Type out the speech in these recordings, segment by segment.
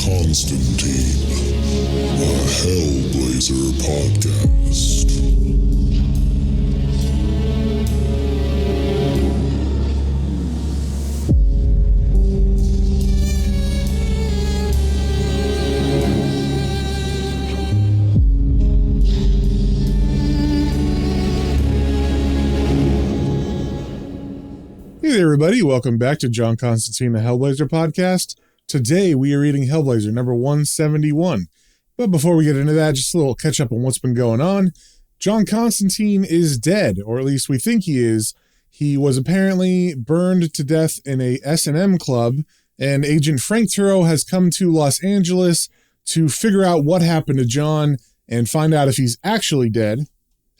Constantine, a Hellblazer podcast. Hey there, everybody. Welcome back to John Constantine, the Hellblazer podcast. Today, we are reading Hellblazer number 171. But before we get into that, just a little catch up on what's been going on. John Constantine is dead, or at least we think he is. He was apparently burned to death in a S&M club, and Agent Frank Turro has come to Los Angeles to figure out what happened to John and find out if he's actually dead.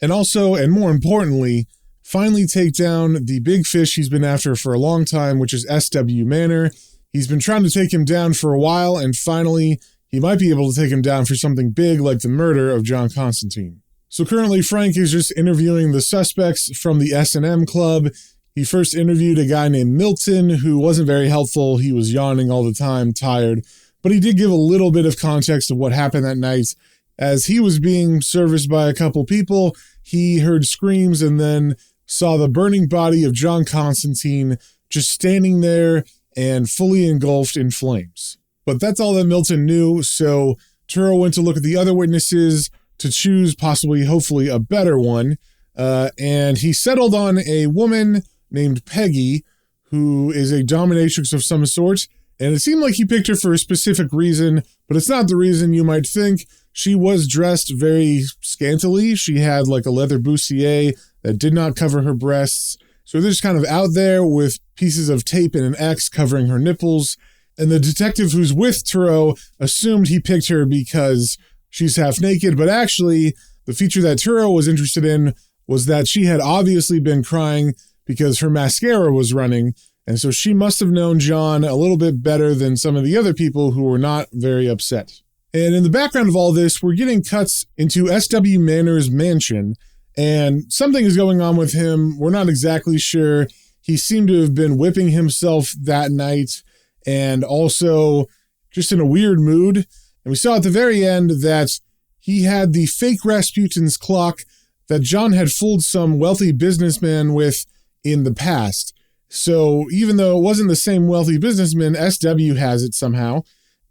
And also, and more importantly, finally take down the big fish he's been after for a long time, which is SW Manor. He's been trying to take him down for a while, and finally, he might be able to take him down for something big like the murder of John Constantine. So currently, Frank is just interviewing the suspects from the S&M club. He first interviewed a guy named Milton, who wasn't very helpful. He was yawning all the time, tired. But he did give a little bit of context of what happened that night. As he was being serviced by a couple people, he heard screams and then saw the burning body of John Constantine just standing there and fully engulfed in flames. But that's all that Milton knew, so Turro went to look at the other witnesses to choose possibly, hopefully, a better one, and he settled on a woman named Peggy, who is a dominatrix of some sort, and it seemed like he picked her for a specific reason, but it's not the reason you might think. She was dressed very scantily. She had like a leather bustier that did not cover her breasts. So they're just kind of out there with pieces of tape and an X covering her nipples. And the detective who's with Turro assumed he picked her because she's half naked. But actually, the feature that Turro was interested in was that she had obviously been crying because her mascara was running. And so she must have known John a little bit better than some of the other people who were not very upset. And in the background of all this, we're getting cuts into SW Manor's mansion, and something is going on with him. We're not exactly sure. He seemed to have been whipping himself that night and also just in a weird mood. And we saw at the very end that he had the fake Rasputin's clock that John had fooled some wealthy businessman with in the past. So even though it wasn't the same wealthy businessman, SW has it somehow.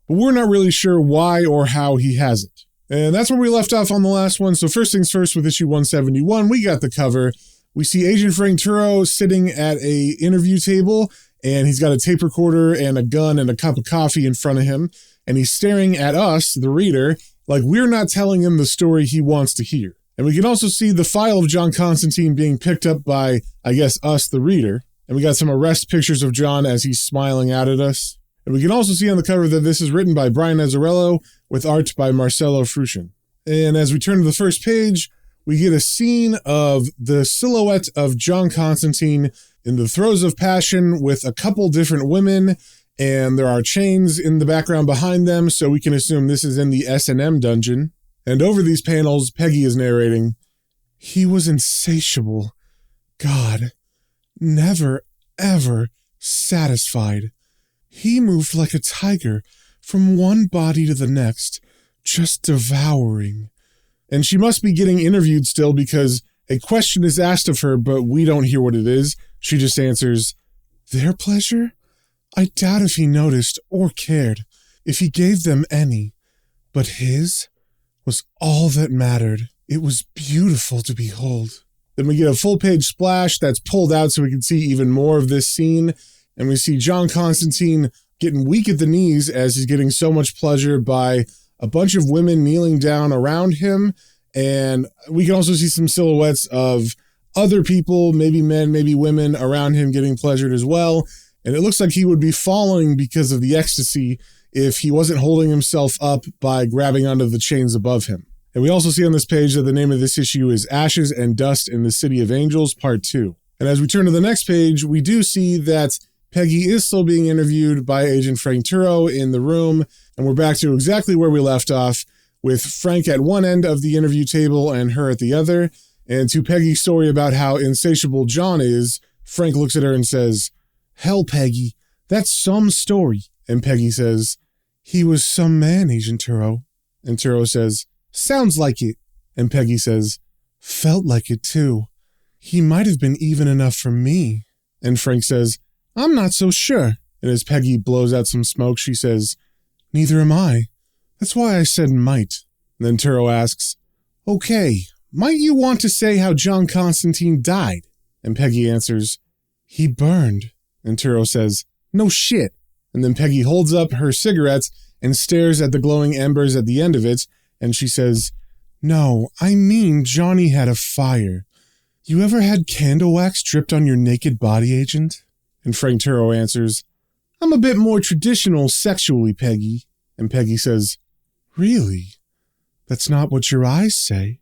But we're not really sure why or how he has it. And that's where we left off on the last one. So first things first, with issue 171, we got the cover. We see Agent Frank Turro sitting at a interview table, and he's got a tape recorder and a gun and a cup of coffee in front of him. And he's staring at us, the reader, like we're not telling him the story he wants to hear. And we can also see the file of John Constantine being picked up by, I guess, us, the reader. And we got some arrest pictures of John as he's smiling out at us. And we can also see on the cover that this is written by Brian Azzarello with art by Marcelo Fruchin. And as we turn to the first page, we get a scene of the silhouette of John Constantine in the throes of passion with a couple different women, and there are chains in the background behind them, so we can assume this is in the S&M dungeon. And over these panels, Peggy is narrating, "He was insatiable. God, never, ever satisfied. He moved like a tiger from one body to the next, just devouring." And she must be getting interviewed still because a question is asked of her, but we don't hear what it is. She just answers, "Their pleasure? I doubt if he noticed or cared, if he gave them any. But his was all that mattered. It was beautiful to behold." Then we get a full-page splash that's pulled out so we can see even more of this scene. And we see John Constantine getting weak at the knees as he's getting so much pleasure by a bunch of women kneeling down around him. And we can also see some silhouettes of other people, maybe men, maybe women, around him getting pleasured as well. And it looks like he would be falling because of the ecstasy if he wasn't holding himself up by grabbing onto the chains above him. And we also see on this page that the name of this issue is Ashes and Dust in the City of Angels, Part 2. And as we turn to the next page, we do see that Peggy is still being interviewed by Agent Frank Turro in the room, and we're back to exactly where we left off, with Frank at one end of the interview table and her at the other. And to Peggy's story about how insatiable John is, Frank looks at her and says, "Hell, Peggy, that's some story." And Peggy says, He was some man, Agent Turo. And Turo says, sounds like it. And Peggy says, felt like it too. He might have been even enough for me. And Frank says, I'm not so sure. And as Peggy blows out some smoke, she says, neither am I. That's why I said might. And then Turo asks, okay, might you want to say how John Constantine died? And Peggy answers, he burned. And Turo says, no shit. And then Peggy holds up her cigarette and stares at the glowing embers at the end of it, and she says, no, I mean Johnny had a fire. You ever had candle wax dripped on your naked body, Agent? And Frank Turo answers, I'm a bit more traditional sexually, Peggy. And Peggy says, really? That's not what your eyes say.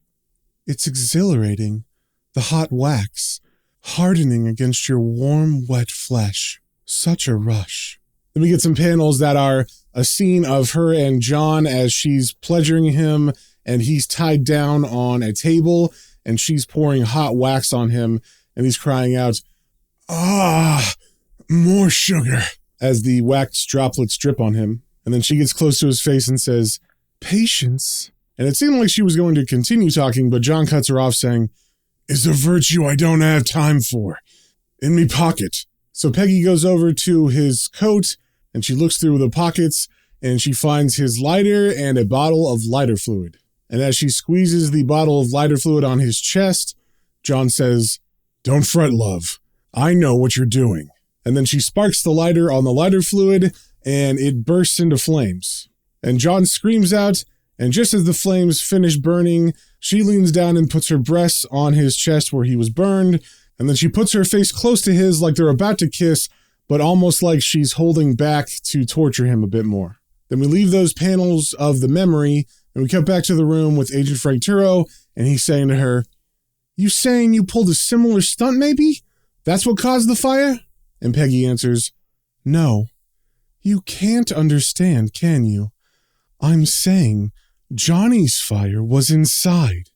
It's exhilarating. The hot wax, hardening against your warm, wet flesh. Such a rush. Then we get some panels that are a scene of her and John as she's pleasuring him, and he's tied down on a table, and she's pouring hot wax on him, and he's crying out, more sugar, as the wax droplets drip on him. And then she gets close to his face and says, patience. And it seemed like she was going to continue talking, but John cuts her off saying, is a virtue I don't have time for. In me pocket. So Peggy goes over to his coat, and she looks through the pockets, and she finds his lighter and a bottle of lighter fluid. And as she squeezes the bottle of lighter fluid on his chest, John says, don't fret, love. I know what you're doing. And then she sparks the lighter on the lighter fluid, and it bursts into flames. And John screams out, and just as the flames finish burning, she leans down and puts her breasts on his chest where he was burned, and then she puts her face close to his like they're about to kiss, but almost like she's holding back to torture him a bit more. Then we leave those panels of the memory, and we cut back to the room with Agent Frank Turo, and he's saying to her, you saying you pulled a similar stunt maybe? That's what caused the fire? And Peggy answers, no. You can't understand, can you? I'm saying Johnny's fire was inside.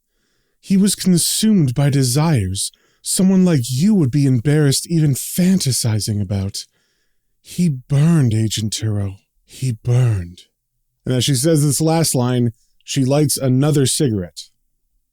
He was consumed by desires someone like you would be embarrassed even fantasizing about. He burned, Agent Turo. He burned. And as she says this last line, she lights another cigarette.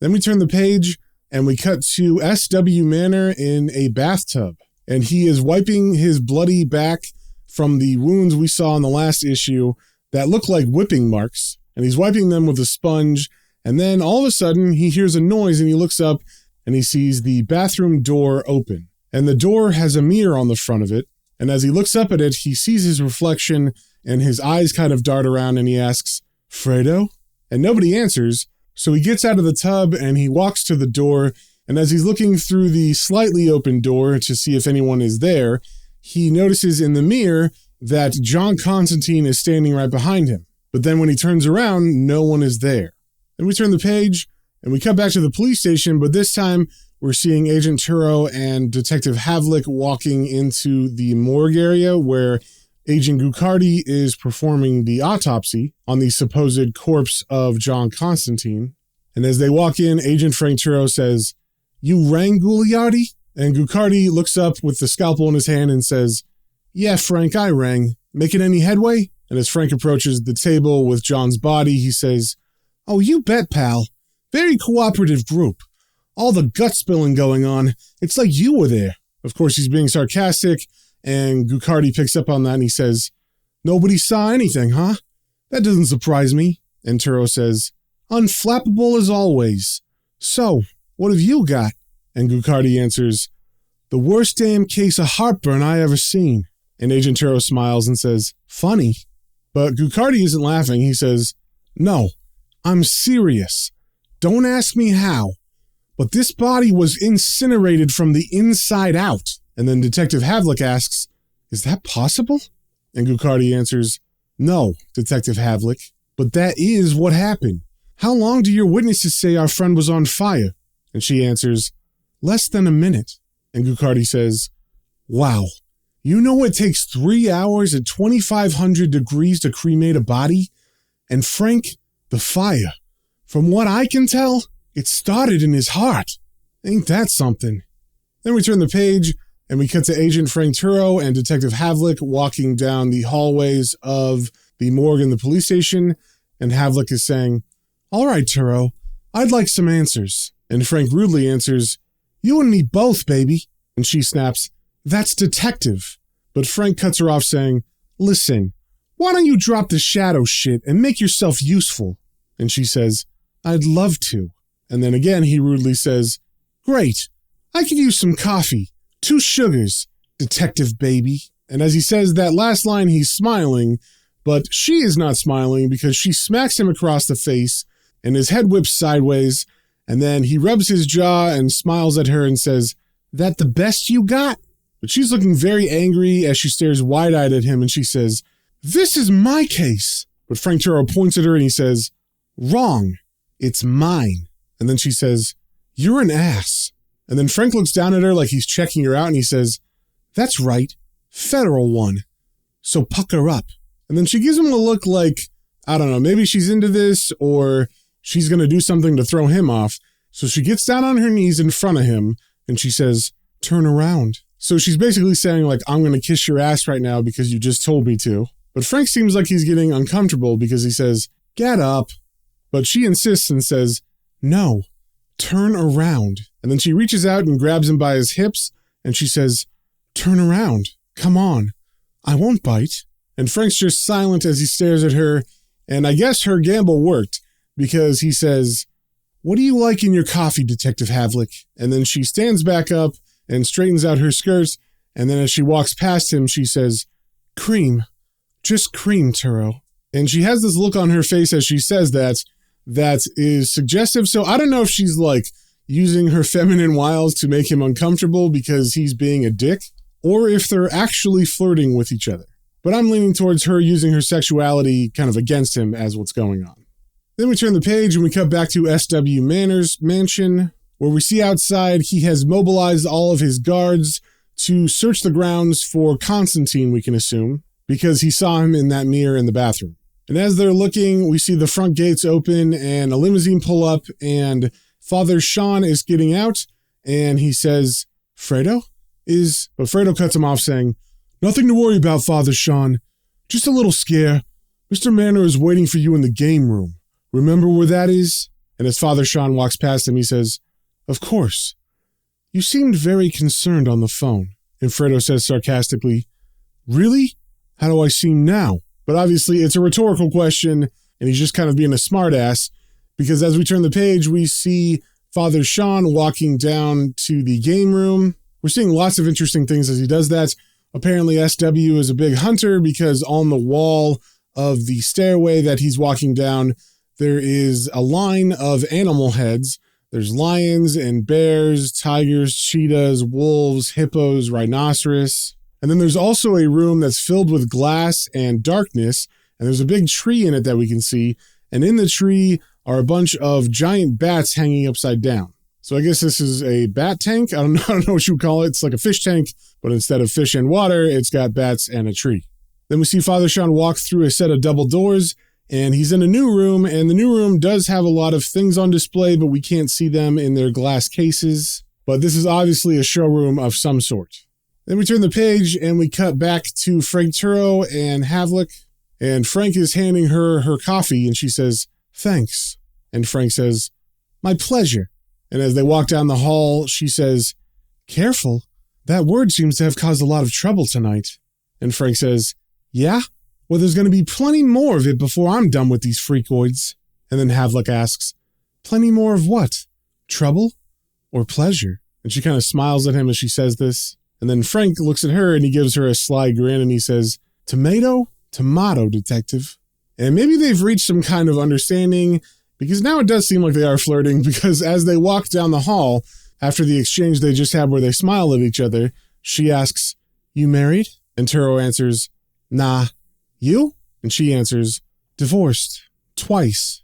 Then we turn the page, and we cut to S.W. Manor in a bathtub. And he is wiping his bloody back from the wounds we saw in the last issue that look like whipping marks. And he's wiping them with a sponge. And then all of a sudden, he hears a noise, and he looks up, and he sees the bathroom door open. And the door has a mirror on the front of it. And as he looks up at it, he sees his reflection, and his eyes kind of dart around, and he asks, Fredo? And nobody answers, so he gets out of the tub, and he walks to the door, and as he's looking through the slightly open door to see if anyone is there, he notices in the mirror that John Constantine is standing right behind him. But then when he turns around, no one is there. Then we turn the page, and we cut back to the police station, but this time we're seeing Agent Turo and Detective Havlick walking into the morgue area where Agent Gucardi is performing the autopsy on the supposed corpse of John Constantine. And as they walk in, Agent Frank Turo says, you rang Gugliardi? And Gucardi looks up with the scalpel in his hand and says, yeah, Frank, I rang. Making any headway? And as Frank approaches the table with John's body, he says, oh, you bet, pal. Very cooperative group. All the gut spilling going on. It's like you were there. Of course, he's being sarcastic, and Gucardi picks up on that and he says, nobody saw anything, huh? That doesn't surprise me. And Turo says, unflappable as always. So, what have you got? And Gucardi answers, the worst damn case of heartburn I ever seen. And Agent Turo smiles and says, funny. But Gucardi isn't laughing. He says, no, I'm serious. Don't ask me how, but this body was incinerated from the inside out. And then Detective Havlick asks, is that possible? And Gucardi answers, no, Detective Havlick, but that is what happened. How long do your witnesses say our friend was on fire? And she answers, less than a minute. And Gucardi says, wow, you know it takes 3 hours at 2,500 degrees to cremate a body? And Frank, the fire, from what I can tell, it started in his heart. Ain't that something? Then we turn the page, and we cut to Agent Frank Turo and Detective Havlick walking down the hallways of the morgue and the police station, and Havlik is saying, "All right, Turo, I'd like some answers." And Frank rudely answers, "You and me both, baby." And she snaps, "That's detective." But Frank cuts her off saying, "Listen, why don't you drop the shadow shit and make yourself useful?" And she says, "I'd love to." And then again he rudely says, "Great, I could use some coffee, 2 sugars, detective baby." And as he says that last line, he's smiling, but she is not smiling because she smacks him across the face and his head whips sideways, and then he rubs his jaw and smiles at her and says, "That the best you got?" But she's looking very angry as she stares wide-eyed at him and she says, "This is my case." But Frank Turo points at her and he says, "Wrong, it's mine." And then she says, "You're an ass." And then Frank looks down at her like he's checking her out and he says, "That's right, federal one. So pucker up." And then she gives him a look like, I don't know, maybe she's into this or she's going to do something to throw him off. So she gets down on her knees in front of him and she says, "Turn around." So she's basically saying like, "I'm going to kiss your ass right now because you just told me to." But Frank seems like he's getting uncomfortable because he says, "Get up." But she insists and says, "No, turn around." And then she reaches out and grabs him by his hips and she says, "Turn around. Come on. I won't bite." And Frank's just silent as he stares at her. And I guess her gamble worked because he says, "What do you like in your coffee, Detective Havlik?" And then she stands back up and straightens out her skirts. And then as she walks past him, she says, "Cream. Just cream, Turo." And she has this look on her face as she says that is suggestive. So I don't know if she's like using her feminine wiles to make him uncomfortable because he's being a dick, or if they're actually flirting with each other. But I'm leaning towards her using her sexuality kind of against him as what's going on. Then we turn the page and we cut back to S.W. Manor's mansion, where we see outside he has mobilized all of his guards to search the grounds for Constantine, we can assume, because he saw him in that mirror in the bathroom. And as they're looking, we see the front gates open and a limousine pull up and Father Sean is getting out and he says, "Fredo is..." But Fredo cuts him off saying, "Nothing to worry about, Father Sean. Just a little scare. Mr. Manor is waiting for you in the game room. Remember where that is?" And as Father Sean walks past him, he says, "Of course. You seemed very concerned on the phone." And Fredo says sarcastically, "Really? How do I seem now?" But obviously it's a rhetorical question and he's just kind of being a smartass because as we turn the page, we see Father Sean walking down to the game room. We're seeing lots of interesting things as he does that. Apparently SW is a big hunter because on the wall of the stairway that he's walking down, there is a line of animal heads. There's lions and bears, tigers, cheetahs, wolves, hippos, rhinoceros. And then there's also a room that's filled with glass and darkness, and there's a big tree in it that we can see, and in the tree are a bunch of giant bats hanging upside down. So I guess this is a bat tank. I don't know what you would call it. It's like a fish tank, but instead of fish and water, it's got bats and a tree. Then we see Father Sean walk through a set of double doors, and he's in a new room, and the new room does have a lot of things on display, but we can't see them in their glass cases. But this is obviously a showroom of some sort. Then we turn the page and we cut back to Frank Turo and Havlik. And Frank is handing her her coffee and she says, "Thanks." And Frank says, "My pleasure." And as they walk down the hall, she says, "Careful. That word seems to have caused a lot of trouble tonight." And Frank says, "Yeah? Well, there's going to be plenty more of it before I'm done with these freakoids." And then Havlik asks, "Plenty more of what? Trouble or pleasure?" And she kind of smiles at him as she says this. And then Frank looks at her and he gives her a sly grin and he says, "Tomato, tomato, detective." And maybe they've reached some kind of understanding because now it does seem like they are flirting because as they walk down the hall, after the exchange they just had where they smile at each other, she asks, "You married?" And Turo answers, "Nah. You?" And she answers, "Divorced. Twice."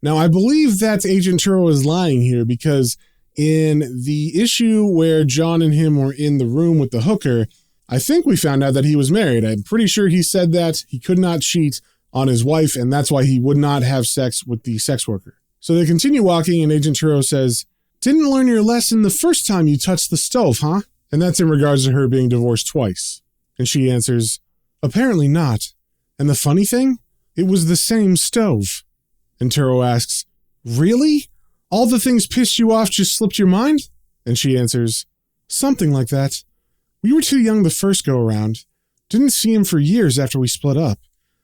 Now I believe that Agent Turo is lying here because in the issue where John and him were in the room with the hooker, I think we found out that he was married. I'm pretty sure he said that he could not cheat on his wife, and that's why he would not have sex with the sex worker. So they continue walking, and Agent Turo says, "Didn't learn your lesson the first time you touched the stove, huh?" And that's in regards to her being divorced twice. And she answers, "Apparently not. And the funny thing, It was the same stove. And Turo asks, really? All the things pissed you off just slipped your mind? And she answers, something like that. We were too young the first go around. Didn't see him for years after we split up.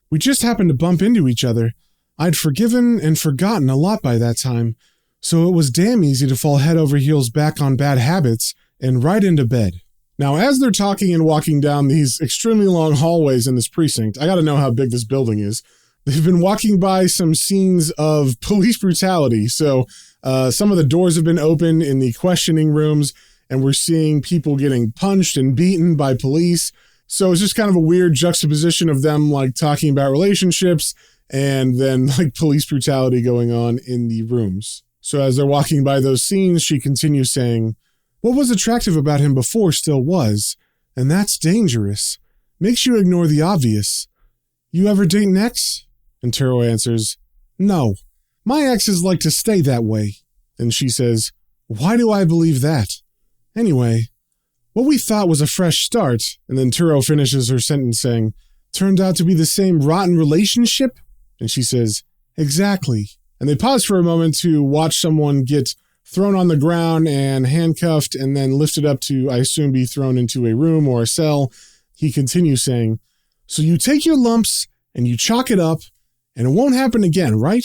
We just happened to bump into each other. I'd forgiven and forgotten a lot by that time, so it was damn easy to fall head over heels back on bad habits and right into bed. Now, as they're talking and walking down these extremely long hallways in this precinct, I gotta know how big this building is. They've been walking by some scenes of police brutality. So some of the doors have been open in the questioning rooms, and we're seeing people getting punched and beaten by police. So it's just kind of a weird juxtaposition of them like talking about relationships and then like police brutality going on in the rooms. So as they're walking by those scenes, she continues saying, what was attractive about him before still was, and that's dangerous. Makes you ignore the obvious. You ever date an ex? And Turo answers, no. My exes like to stay that way. And she says, why do I believe that? Anyway, what we thought was a fresh start, and then Turo finishes her sentence saying, turned out to be the same rotten relationship? And she says, exactly. And they pause for a moment to watch someone get thrown on the ground and handcuffed and then lifted up to, I assume, be thrown into a room or a cell. He continues saying, so you take your lumps and you chalk it up and it won't happen again, right?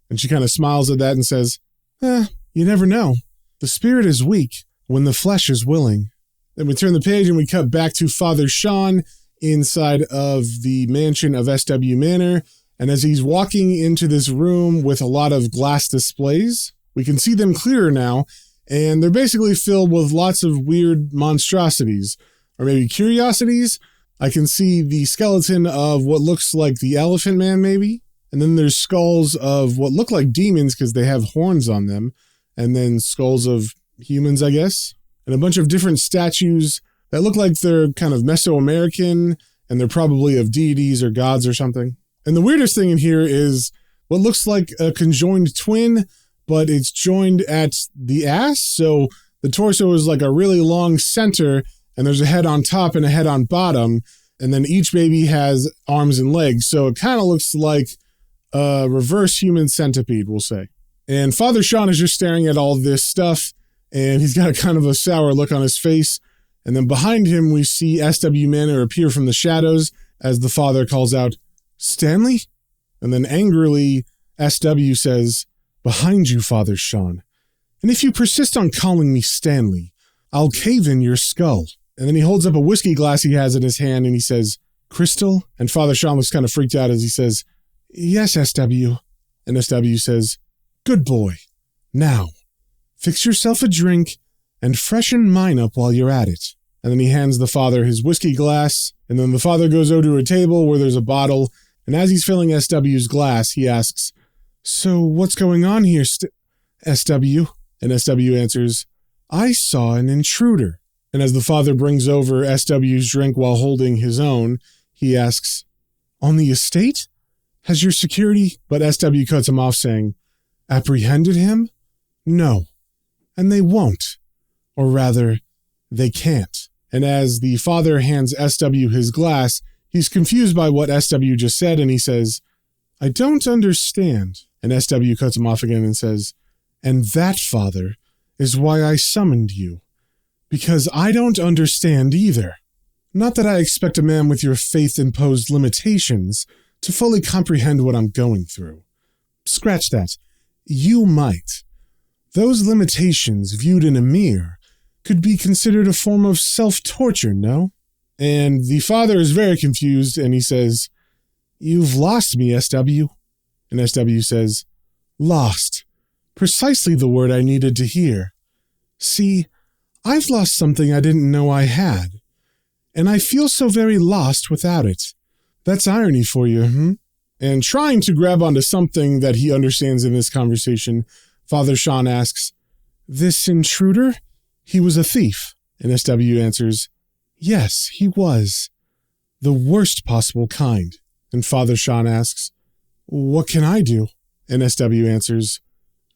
And she kind of smiles at that and says, you never know. The spirit is weak when the flesh is willing. Then we turn the page and we cut back to Father Sean inside of the mansion of SW Manor. And as he's walking into this room with a lot of glass displays, we can see them clearer now, and they're basically filled with lots of weird monstrosities, or maybe curiosities. I can see the skeleton of what looks like the Elephant Man, maybe. And then there's skulls of what look like demons because they have horns on them, and then skulls of humans, I guess. And a bunch of different statues that look like they're kind of Mesoamerican, and they're probably of deities or gods or something. And the weirdest thing in here is what looks like a conjoined twin, but it's joined at the ass. So the torso is like a really long center, and there's a head on top and a head on bottom. And then each baby has arms and legs. So it kind of looks like a reverse human centipede, we'll say. And Father Sean is just staring at all this stuff, and he's got a kind of a sour look on his face. And then behind him, we see SW Manor appear from the shadows as the father calls out, Stanley? And then angrily, SW says, behind you, Father Sean. And if you persist on calling me Stanley, I'll cave in your skull. And then he holds up a whiskey glass he has in his hand and he says, Crystal? And Father Sean looks kind of freaked out as he says, yes, SW. And SW says, good boy. Now, fix yourself a drink and freshen mine up while you're at it. And then he hands the father his whiskey glass, and then the father goes over to a table where there's a bottle, and as he's filling SW's glass, he asks, so what's going on here, SW? And SW answers, I saw an intruder. And as the father brings over SW's drink while holding his own, he asks, on the estate? Has your security? But SW cuts him off saying, apprehended him? No. And they won't. Or rather, they can't. And as the father hands SW his glass, he's confused by what SW just said, and he says, I don't understand. And SW cuts him off again and says, and that, father, is why I summoned you. Because I don't understand either. Not that I expect a man with your faith-imposed limitations to fully comprehend what I'm going through. Scratch that. You might. Those limitations, viewed in a mirror, could be considered a form of self-torture, no? And the father is very confused, and he says, you've lost me, SW. And SW says, lost. Precisely the word I needed to hear. See, I've lost something I didn't know I had, and I feel so very lost without it. That's irony for you, And trying to grab onto something that he understands in this conversation, Father Sean asks, this intruder? He was a thief. And SW answers, yes, he was. The worst possible kind. And Father Sean asks, what can I do? And SW answers,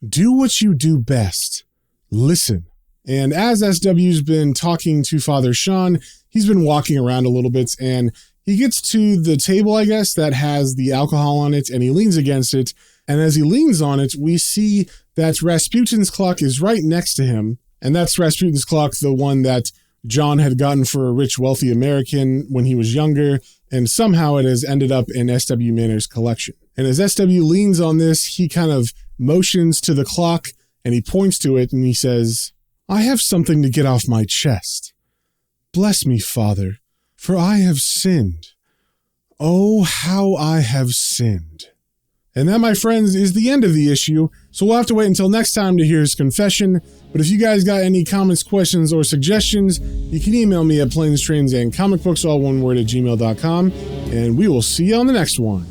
do what you do best. Listen. And as SW's been talking to Father Sean, he's been walking around a little bit, and He gets to the table, I guess, that has the alcohol on it, and he leans against it. And as he leans on it, we see that Rasputin's clock is right next to him. And that's Rasputin's clock, the one that John had gotten for a rich, wealthy American when he was younger. And somehow it has ended up in S.W. Manor's collection. And as S.W. leans on this, he kind of motions to the clock, and he points to it, and he says, "I have something to get off my chest. Bless me, Father, for I have sinned. Oh, how I have sinned." And that, my friends, is the end of the issue, so we'll have to wait until next time to hear his confession. But if you guys got any comments, questions, or suggestions, you can email me at planestrains and comicbooks, all one word, at gmail.com, and we will see you on the next one.